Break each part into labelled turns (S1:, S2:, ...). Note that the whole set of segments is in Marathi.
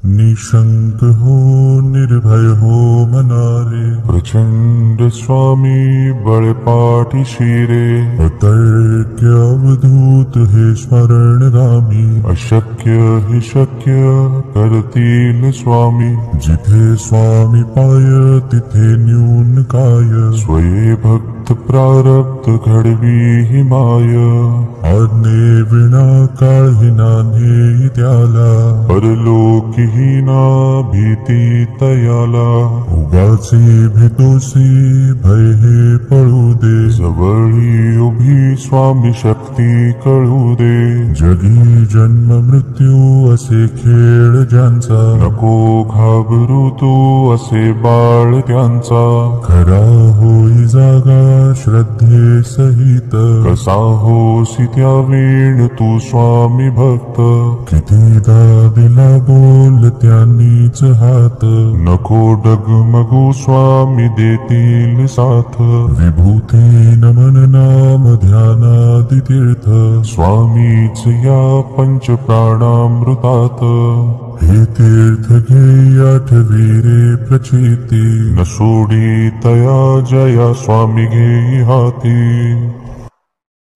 S1: निशंक हो निर्भय हो मनारे,
S2: प्रचंड स्वामी बळपाठी शिरे,
S1: अतर्क्य अवधूत हे स्मरणगामी,
S2: अशक्य हि शक्य करतील स्वामी,
S1: जिथे स्वामी पाय तिथे न्यून काय,
S2: स्वये भक्त प्रारब्ध घडवी हि माय,
S1: आज्ञे विना काळही नान्हे त्याला,
S2: परलोकीहीना भीती तयाला,
S1: उगाचे भेतोसी भय हे पळू दे,
S2: जवळी उभी स्वामी शक्ती कळू दे,
S1: जगी जन्म मृत्यू असे खेळ ज्यांचा,
S2: नको घाबरू तू असे बाळ त्यांचा,
S1: खरा होई जागा श्रद्धे सहित,
S2: कसा होसी त्या वेळ तू स्वामी भक्त,
S1: कितीदा दिला बोल त्यांनीच हात,
S2: नको डगमगू स्वामी देतील साथ,
S1: विभूती नमन नाम ध्यानादि तीर्थ,
S2: स्वामीच या पंच प्राणामृतात,
S1: हे तीर्थ घे आठवी रे प्रचिती,
S2: न सोडी तया जया स्वामी घेई हाती,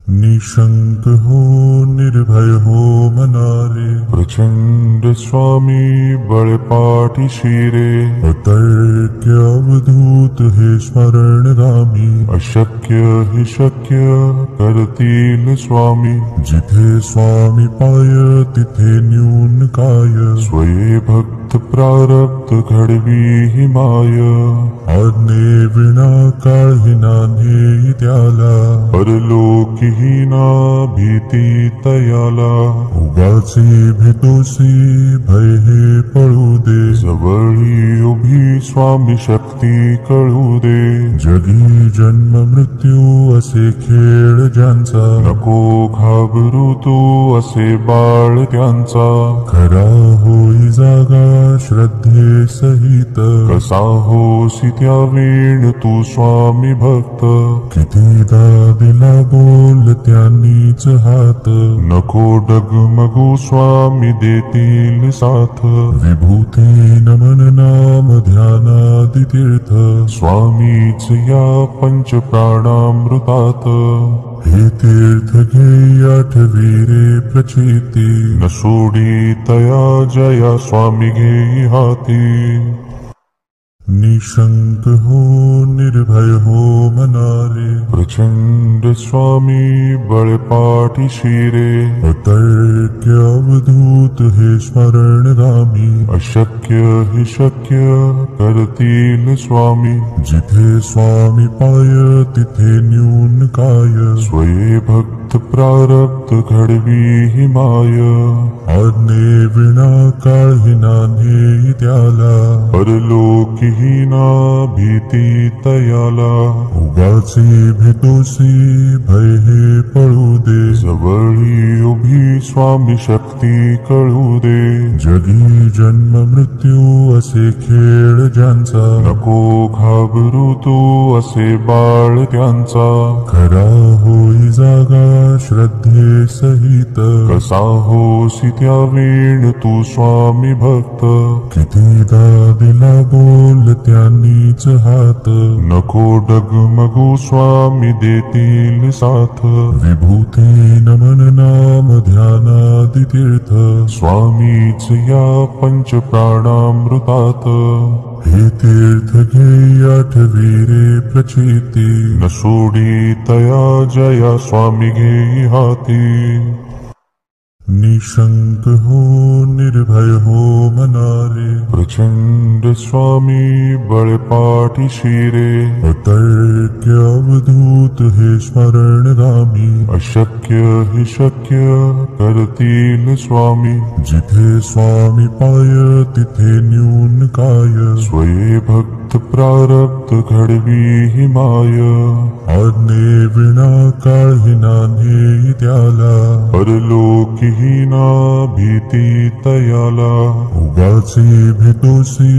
S1: निशंक हो निर्भय हो मनारे,
S2: प्रचंड स्वामी बळपाठी शिरे,
S1: अतर्क्य अवधूत हे स्मरणगामी,
S2: अशक्य हि शक्य करतील स्वामी,
S1: जिथे स्वामी पाय तिथे न्यून काय,
S2: स्वये भक्त प्रारब्ध घडवी हि माय,
S1: आज्ञे विना काळही नान्हे त्याला,
S2: परलोकीहीना भीती तयाला,
S1: उगाचे भेतोसी भय हे पळू दे,
S2: जवळी उभी स्वामी शक्ती कळू दे,
S1: जगी जन्म मृत्यू असे खेळ ज्यांचा,
S2: नको घाबरू तू असे बाळ त्यांचा,
S1: खरा होई जागा श्रद्धे सहित,
S2: कसा होसी त्या वेळ तू स्वामी भक्त,
S1: कितीदा दिला बोल त्यांनीच हात,
S2: नको डगमगू स्वामी देतील साथ,
S1: विभूती नमन नाम ध्यानादि तीर्थ,
S2: स्वामीच या पंच प्राणामृतात,
S1: हे तीर्थ घे आठवी रे प्रचिती,
S2: न सोडी तया जया स्वामी घेई हाती,
S1: निशंक हो निर्भय हो मनारे,
S2: प्रचंड स्वामी बळपाठी शिरे,
S1: अतर्क्य अवधूत हे स्मरणगामी,
S2: अशक्य हि शक्य करतील स्वामी,
S1: जिथे स्वामी पाय तिथे न्यून काय,
S2: स्वये भक्त प्रारब्ध घडवी हि माय,
S1: आज्ञे विना काळही नान्हे त्याला,
S2: परलोकीहीना भीती तयाला,
S1: उगाचे भेतोसी भय हे पळू दे,
S2: जवळी उभी स्वामी शक्ती कळू दे,
S1: जगी जन्म मृत्यू असे खेळ ज्यांचा,
S2: नको घाबरू तू असे बाळ त्यांचा,
S1: खरा होई जागा श्रद्धे सहित,
S2: कसा होसी त्या वेळ तू स्वामी भक्त,
S1: कितीदा दिला बोल त्यांनीच हात,
S2: नको डगमगू स्वामी देतील साथ,
S1: विभूती नमन नाम ध्यानादि तीर्थ,
S2: स्वामीच या पंच प्राणामृतात,
S1: हे तीर्थ घे आठवी रे प्रचिती,
S2: न सोडी तया जया स्वामी घेई हाती,
S1: निशंक हो निर्भय हो मनारे,
S2: प्रचंड स्वामी बळपाठी शिरे,
S1: अतर्क्य अवधूत हे स्मरणगामी,
S2: अशक्य हि शक्य करतील स्वामी,
S1: जिथे स्वामी पाय तिथे न्यून काय,
S2: स्वये भक्त प्रारब्ध घडवी हि माय,
S1: आज्ञे विना काळही नान्हे त्याला,
S2: परलोकीहीना भीती तयाला,
S1: उगाचे भेतोसी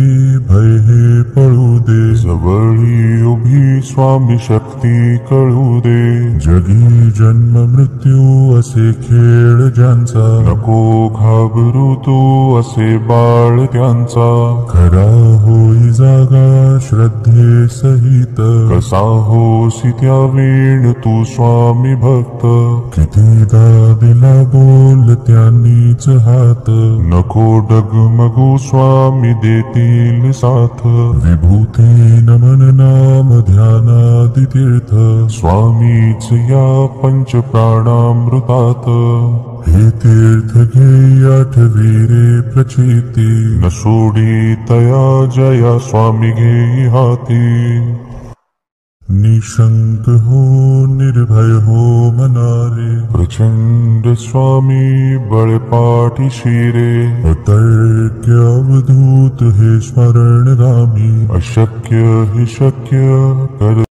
S1: भय हे पळू दे,
S2: जवळी उभी स्वामी शक्ती भक्ती कळू दे.
S1: जगी जन्म मृत्यू असे खेळ ज्यांचा,
S2: नको घाबरू तू असे बाळ त्यांचा.
S1: खरा होई जागा श्रद्धे सहित,
S2: कसा होसी त्या वेळ तू स्वामी भक्त.
S1: कितीदा दिला बोल त्यांनीच हात,
S2: नको डगमगू स्वामी देतील साथ.
S1: विभूती नमन नाम ध्यानादि तीर्थ,
S2: स्वामीच या पंच प्राणामृतात.
S1: हे तीर्थ घे आठवी रे प्रचिती,
S2: न सोडी तया जया स्वामी घेई हाती.
S1: निशंक हो निर्भय हो मनारे,
S2: प्रचंड स्वामी बळपाठी शिरे.
S1: अतर्क्य अवधूत हे स्मरणगामी,
S2: अशक्य हे शक्य कर